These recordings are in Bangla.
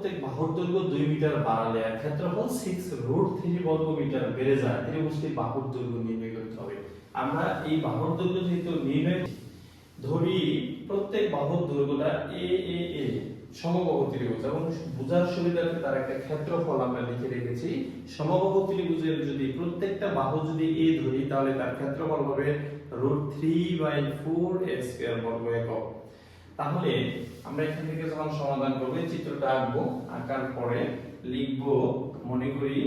প্রত্যেক বাহুর দৈর্ঘ্য 2 মিটার বাড়ালে আর ক্ষেত্রফল 6√3 বর্গ মিটার বেড়ে যায়, ত্রিভুজটির বাহুর দৈর্ঘ্য নির্ণয় করতে হবে। আমরা এই বাহুর দৈর্ঘ্য যেহেতু নির্ণয় ধরি, প্রত্যেক বাহুর দৈর্ঘ্যটা এ সমবাহু ত্রিভুজ, এবং বোঝার সুবিধার্থে তার একটা ক্ষেত্রফল আমরা লিখে রেখেছি। সমবাহু ত্রিভুজের যদি প্রত্যেকটা বাহু যদি এ ধরি, তাহলে তার ক্ষেত্রফল হবে √3/4 a স্কয়ার বর্গ একক। তাহলে আমরা এখান থেকে যখন সমাধান করব, চিত্রটা আঁকবো, আঁকার পরে লিখব, মনে করি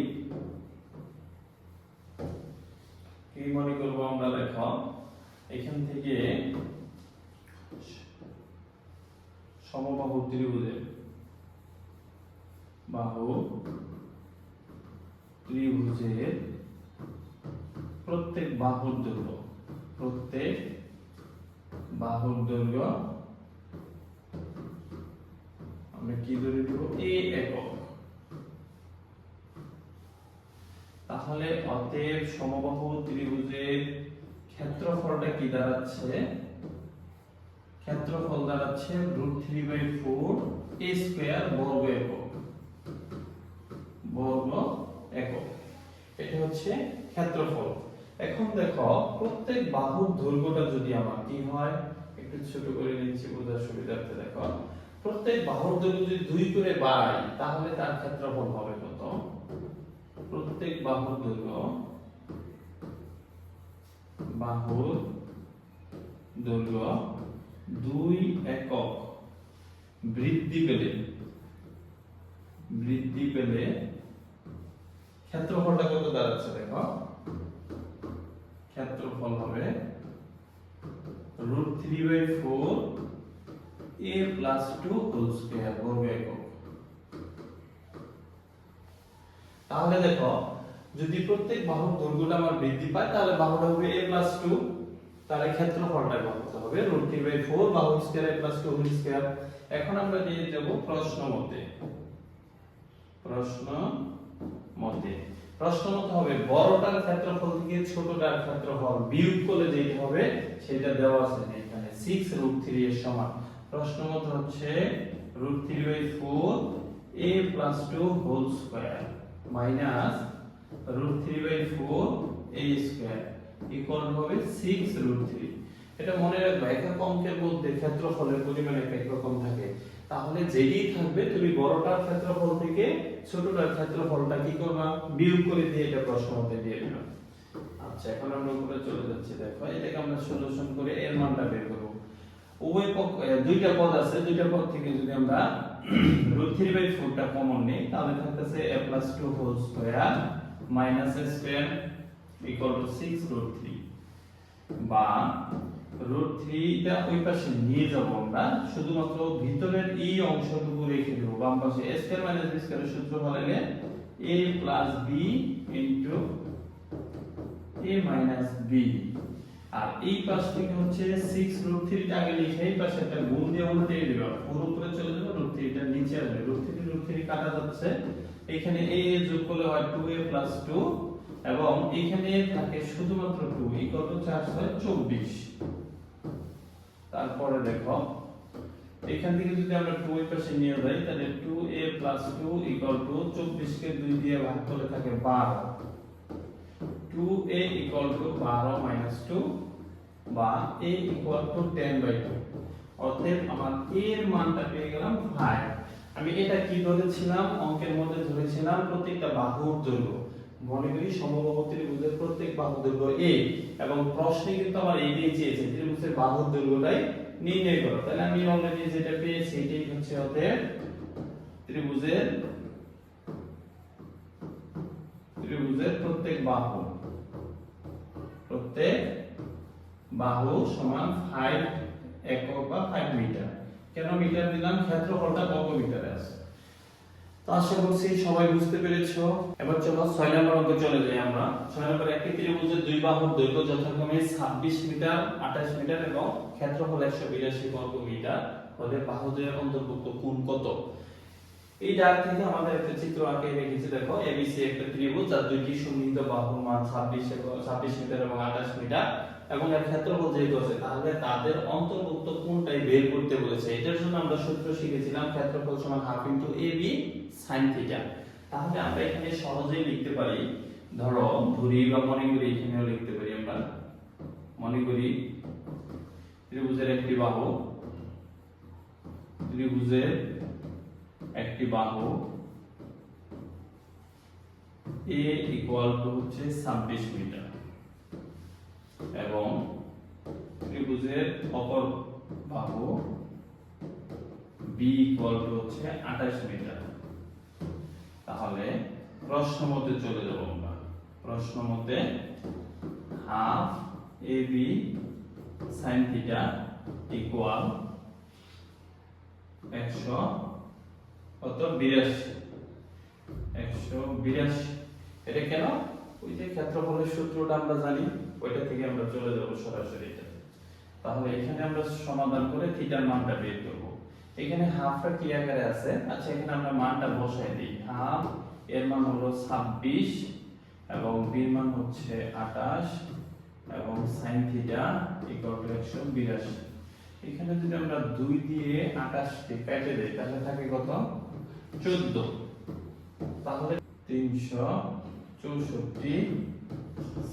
কি মনে করব আমরা, দেখো এখান থেকে সমবাহু ত্রিভুজের প্রত্যেক বাহুর দৈর্ঘ্য আমরা কি ধরে দেব, a একক। তাহলে অতএব সমবাহু ত্রিভুজের ক্ষেত্রফলটা কি দাঁড়াচ্ছে, ক্ষেত্রফল দাঁড়াচ্ছে √3/4 a স্কয়ার বর্গ একক। এটা হচ্ছে ক্ষেত্রফল। এখন দেখো প্রত্যেক বাহুর দৈর্ঘ্যটা যদি আমার কি হয়, একটু ছোট করে নিচ্ছি বোঝার সুবিধার্থে। দেখো প্রত্যেক বাহুর দৈর্ঘ্য যদি 2 করে বাড়াই, তাহলে তার ক্ষেত্রফল হবে কত? প্রত্যেক বাহুর দৈর্ঘ্য 2 একক বৃদ্ধি পেলে ক্ষেত্রফলটা কত দাঁড়াচ্ছে? দেখো ক্ষেত্রফল হবে √3/4 a + 2 হোল স্কয়ার বর্গ একক। তাহলে দেখো যদি প্রত্যেক বাহুর দৈর্ঘ্যটা আমার বৃদ্ধি পায়, তাহলে বাহুটা হবে a + 2, তাহলে ক্ষেত্রফলটা কত হবে? √3/4 বাহু স্কয়ার a + 2 হোল স্কয়ার। এখন আমরা দিয়ে যাব প্রশ্ন মতে হবে বড়টার ক্ষেত্রফল থেকে ছোটটার ক্ষেত্রফল বিয়োগ করলে যেটা হবে সেটা দেওয়া আছে এখানে 6√3 এর সমান। প্রশ্ন মতে হচ্ছে √3/4 a + 2 whole square minus √3/4 a square equal হবে 6√3। এটা মনে রাখবে, একক অঙ্কের মধ্যে ক্ষেত্রফলের পরিমাণ এক রকম থাকে। তাহলে যেই থাকবে তুমি বড়টার ক্ষেত্রফল থেকে ছোটটার ক্ষেত্রফলটা কি করবা, বিয়োগ করে দিয়ে এটা প্রশ্ন মতে দিয়ে দিবা। আচ্ছা, এখন আমরা উপরে চলে যাচ্ছি। দেখো এটাকে আমরা সলিউশন করে এর মানটা বের করব। উভয় পক্ষ দুইটা পদ আছে, দুইটা পদ থেকে যদি আমরা √3/4 টা কমন নেই, তাহলে থাকতেছে a + 2 whole square minus a square equal to 6√3, বা √3 টা ওই পাশে নিয়ে যাব আমরা, শুধুমাত্র ভিতরের এই অংশটুকু রেখে দেব। বাম পাশে a স্কয়ার মাইনাস b স্কয়ারের সূত্র হলো a + b into a minus b, আর এই পাশ থেকে হচ্ছে 6√3 টা আগে লিখে এই পাশে একটা গুণ দিয়ে উল্টে দেব, পুরো উপরে চলে যাবে, √3 টা নিচে আসবে, √3 কাটা যাচ্ছে, এখানে a যোগ করলে হয় 2a + 2, এবং এখানে থাকে শুধুমাত্র 2 ইকুয়াল টু 4 6 24। তারপরে দেখো এখান থেকে যদি আমরা 2 এর পাশে নিয়ে যাই, তাহলে 2a + 2 ইকুয়াল টু 24 কে 2 দিয়ে ভাগ করলে থাকে 12, 2a ইকুয়াল টু 12 - 2, বা a ইকুয়াল টু 10/2। অতএব আমার a এর মানটা পেয়ে গেলাম 5। আমি এটা কি ধরেছিলাম, অঙ্কের মধ্যে ধরেছিলাম প্রত্যেকটা বাহুর দৈর্ঘ্য। মনে করি সমবাহু ত্রিভুজের প্রত্যেক বাহুর দৈর্ঘ্য a, এবং প্রশ্নে কিন্তু আমার এইটাই চেয়েছে, ত্রিভুজের বাহুর দৈর্ঘ্যটাই নির্ণয় করো। তাহলে আমি অলরেডি যেটা পেয়েছি এটাই হচ্ছে অতএব ত্রিভুজের প্রত্যেক বাহু সমান 5 একক বা 5 মিটার। কেন মিটার দিলাম? ক্ষেত্রফলটা বর্গ মিটারে আছে। তো আশা করছি সবাই বুঝতে পেরেছো। এবার চলো 6 নম্বর অঙ্কে চলে যাই আমরা। 6 নম্বর, একটি ত্রিভুজের দুই বাহুর দৈর্ঘ্য যথাক্রমে 26 মিটার, 28 মিটার এবং ক্ষেত্রফল 182 বর্গ মিটার হলে বাহুদের অন্তর্ভুক্ত কোণ কত? এই ডাক থেকে আমাদের একটা চিত্র আঁকে রেখেছি। দেখো এবিসি একটা ত্রিভুজ, যার দুইটি সন্নিহিত বাহুর মান 26 মিটার এবং 28 মিটার। এবং এর ক্ষেত্রফল যেহেতু আছে তাহলে তাদের অন্তর্ভুক্ত কোণটাই বের করতে বলেছে। এটার জন্য আমরা সূত্র শিখেছিলাম ক্ষেত্রফল সমান half into ab sin theta. তাহলে আমরা এখানে সহজেই লিখতে পারি, ধরি বা মনে করি, এখানেও লিখতে পারি আমরা, মনে করি ত্রিভুজের একটি বাহু, a ইকুয়াল টু হচ্ছে 26 মিটার এবং ত্রিভুজের অপর বাহু b ইকুয়াল টু হচ্ছে 28 মিটার। তাহলে প্রশ্ন মতে চলে যাব আমরা। প্রশ্ন মতে half ab sin theta equal 182। এটা কেন? ওই যে ক্ষেত্রফলের সূত্রটা আমরা জানি, ওইটা থেকে আমরা চলে যাব সরাসরি এটা। তাহলে এখানে আমরা সমাধান করে থিটার মানটা বের করব। এখানে হাফটা কি আকারে আছে? আচ্ছা, এখানে আমরা মানটা বসাই দিই। হাফ এর মান হলো 26 এবং b এর মান হচ্ছে 28 এবং sin থিটা ইকুয়াল টু 182। এখানে যদি আমরা 2 দিয়ে 28 কে কেটে দেই তাহলে থাকে কত? 14। তাহলে 364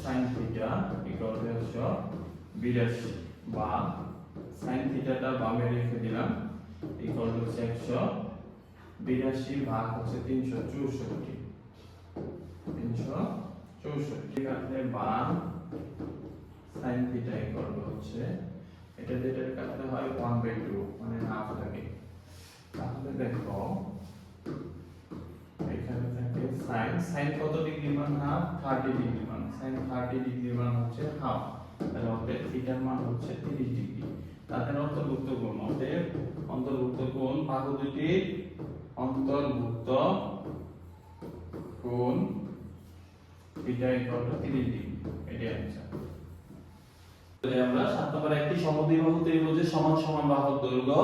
sin থিটা ইকুয়াল টু 182 বা sin থিটাটা বামে রেখে দিলাম ইকুয়াল টু 182 ভাগ হচ্ছে 364। এখানে বাম sin থিটা ইকুয়াল টু হচ্ছে এটা যেটা কাটতে হয় 1/2 মানে হাফ থাকে। তাহলে দেখো এখানে থাকে sin কত ডিগ্রি মান? হাফ 30 ডিগ্রি মান। sin 30 ডিগ্রি মান হচ্ছে হাফ, তাহলে হবে থিটার মান হচ্ছে 30 ডিগ্রি। তাদের অন্তর্ভুক্ত কোণ, অন্তর্ভুক্ত কোণ বাহু দুটির অন্তর্ভুক্ত কোণ থিটা ইকুয়াল টু 30 ডিগ্রি। এটাই आंसर। আমরা 7 নম্বর একটি সমদ্বিবাহু ত্রিভুজের সমান সমান বাহুর দৈর্ঘ্য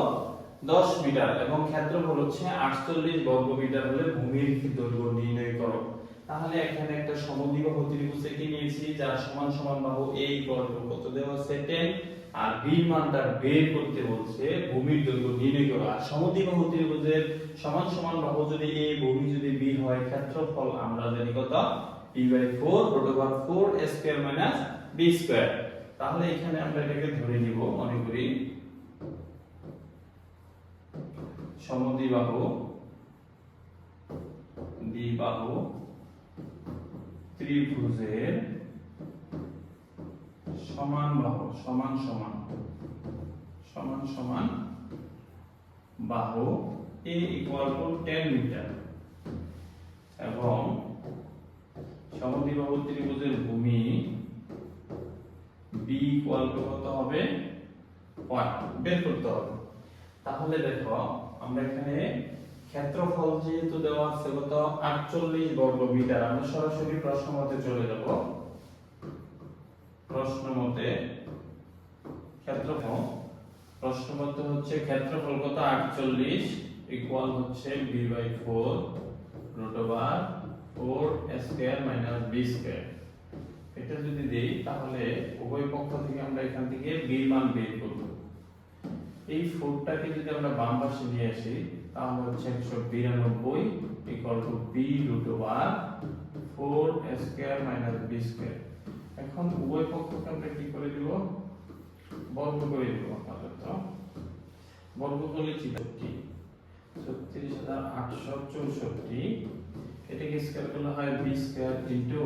10 মিটার এবং ক্ষেত্রফল হচ্ছে 48 বর্গ মিটার হলে ভূমির দৈর্ঘ্য নির্ণয় করো। তাহলে এখানে একটা সমদ্বিবাহু ত্রিভুজ এঁকে নিয়েছি যার সমান সমান বাহু a ইকুয়াল টু কত দেওয়া আছে 10 আর b মানটা বের করতে বলছে, ভূমির দৈর্ঘ্য নির্ণয় করো। আর সমদ্বিবাহু ত্রিভুজের সমান সমান বাহু যদি a, ভূমি যদি b হয়, ক্ষেত্রফল আমরা জানি কত? p/4 √4 a square minus b square. তাহলে এখানে আমরা এটাকে ধরে নিব, মনে করি সমদ্বিবাহু ত্রিভুজের সমান বাহু বাহু a ইকুয়াল টু 10 মিটার এবং সমদ্বিবাহু ত্রিভুজের ভূমি b ইকুয়াল টু কত হবে? 1 বের করতে হবে। তাহলে দেখো আমরা এখানে ক্ষেত্রফল যেহেতু দেওয়া আছে কত? 48 বর্গ মিটার। আমরা সরাসরি প্রশ্ন মতে চলে যাব। প্রশ্ন মতে ক্ষেত্রফল, প্রশ্ন মতে হচ্ছে ক্ষেত্রফল কত? 48 ইকুয়াল হচ্ছে b/4 √4 a square minus b square. এটা যদি দেই তাহলে উভয় পক্ষ থেকে আমরা এখান থেকে b এর মান বের করব। এই 4টাকে যদি আমরা বাম পাশে নিয়ে আসি তাহলে হচ্ছে 192 equal to b √4 a square minus b square. এখন উভয় পক্ষকে আমরা কি করে দিব? বর্গ করে দিব। তাহলে তো বর্গ করলে 36864, এটাকে স্কয়ার করলে হয় b square into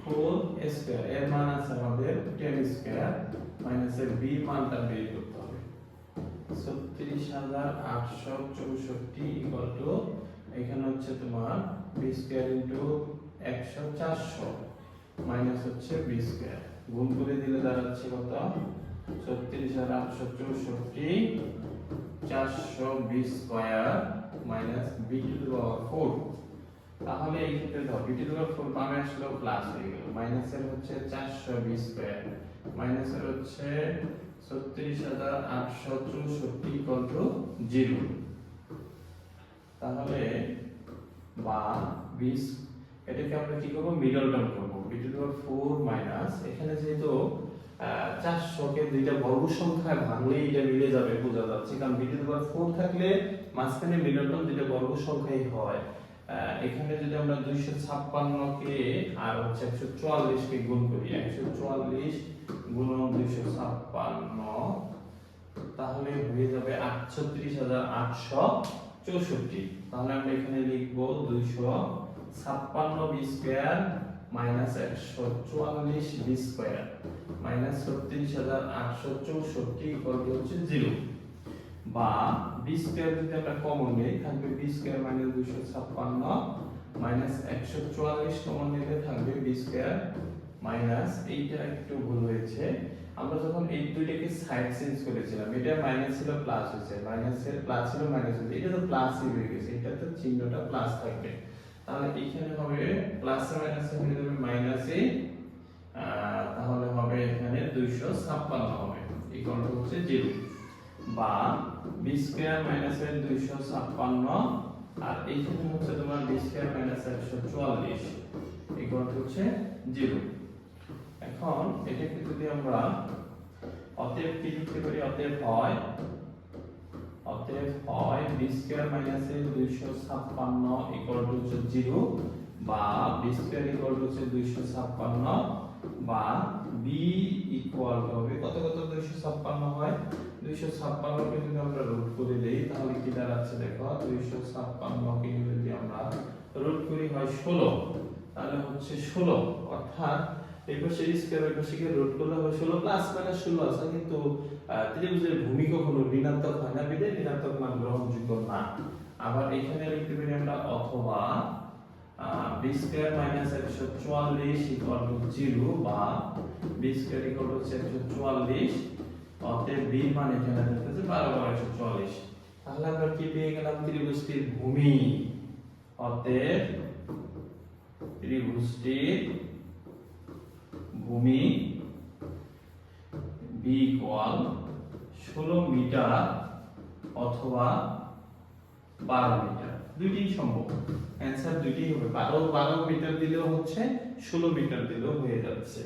4 a square. এর মান আছে আমাদের 10 স্কয়ার মাইনাস এর b মানটা বের করতে হবে। 36864 ইকুয়াল টু এখানে হচ্ছে তোমার b স্কয়ার ইনটু 400 মাইনাস হচ্ছে b স্কয়ার, গুণ করে দিলে দাঁড়াচ্ছে কত? 36864 400 b square minus b to the power 4। তাহলে এই ক্ষেত্রে দাও b টু দি পাওয়ার 4 বামে আসলো প্লাস হয়ে গেল, মাইনাস এর হচ্ছে 400 b স্কয়ার মাইনাস এর হচ্ছে 36864 ইকুয়াল টু 0। তাহলে বা 20 এটাকে আমরা কি করব? মিডল টার্ম করব। b to the power 4 minus এখানে যেহেতু 400 কে দুইটা বর্গ সংখ্যায় ভাঙলেই এটা মিলে যাবে, বোঝা যাচ্ছে, কারণ b টু দি পাওয়ার 4 থাকলে মাঝখানে মিলনটাও দুইটা বর্গ সংখ্যাই হয়। এখানে যদি আমরা 256 কে আর হচ্ছে 144 কে গুণ করি, 144 গুণন 256 তাহলে হয়ে যাবে 38864। তাহলে আমরা এখানে লিখব 256 B square minus 144 B square minus 36864 equal to হচ্ছে 0, বা বি স্কয়ার যদি আমরা কমন নেই থাকবে B square minus 256 minus 144 common নিলে থাকবে বি স্কয়ার মাইনাস, এইটা একটু ভুল হয়েছে, আমরা যখন এই দুইটাকে সাইড চেঞ্জ করেছিলাম এটা মাইনাস ছিল প্লাস হয়েছে, মাইনাসের প্লাস ছিল মাইনাস হয়েছে, এটা তো প্লাসই হয়ে গেছে, এটা তো চিহ্নটা প্লাস থাকবে, তাহলে এখানে হবে প্লাস মাইনাসে হয়ে যাবে মাইনাসে, তাহলে হবে এখানে 256 হবে ইকুয়াল টু হচ্ছে 0, বা b স্কয়ার মাইনাস 256 আর এইখানে হচ্ছে তোমার b square minus 144 equal to হচ্ছে 0। এখন এটাকে যদি আমরা অতএব কি লিখতে পারি, অতএব হয় b square minus 256 equal to হচ্ছে 0, বা b স্কয়ার ইকুয়াল টু হচ্ছে 256, বা b ইকুয়াল হবে কত 256 হয়, 256 কে যদি আমরা রুট করে দেই তাহলে কি দাঁড়াচ্ছে দেখো, 256 কে যদি আমরা রুট করি হয় 16, তাহলে হচ্ছে 16, অর্থাৎ এই পাশে স্কয়ার ওই পাশে রুট করলে হবে 16 প্লাস মাইনাস 16 আছে, কিন্তু ত্রিভুজের ভূমি কখনো ঋণাত্মক হয় না, বিধায় ঋণাত্মক মান গ্রহণযোগ্য না। আবার এখানে লিখতে পারি আমরা অথবা b square minus 144 equal to 0, বা b স্কয়ার ইকুয়াল টু 144, অতএব b মান এখানে হচ্ছে 12/144। তাহলে আমরা কি পেয়ে গেলাম, ত্রিভুজটির ভূমি, অতএব ত্রিভুজটির ভূমি b ইকুয়াল 16 মিটার অথবা 12 মিটার, দুইটাই সম্ভব, অ্যানসার দুইটাই হবে, 12 মিটার দিলেও হচ্ছে 16 মিটার দিলেও হয়ে যাচ্ছে।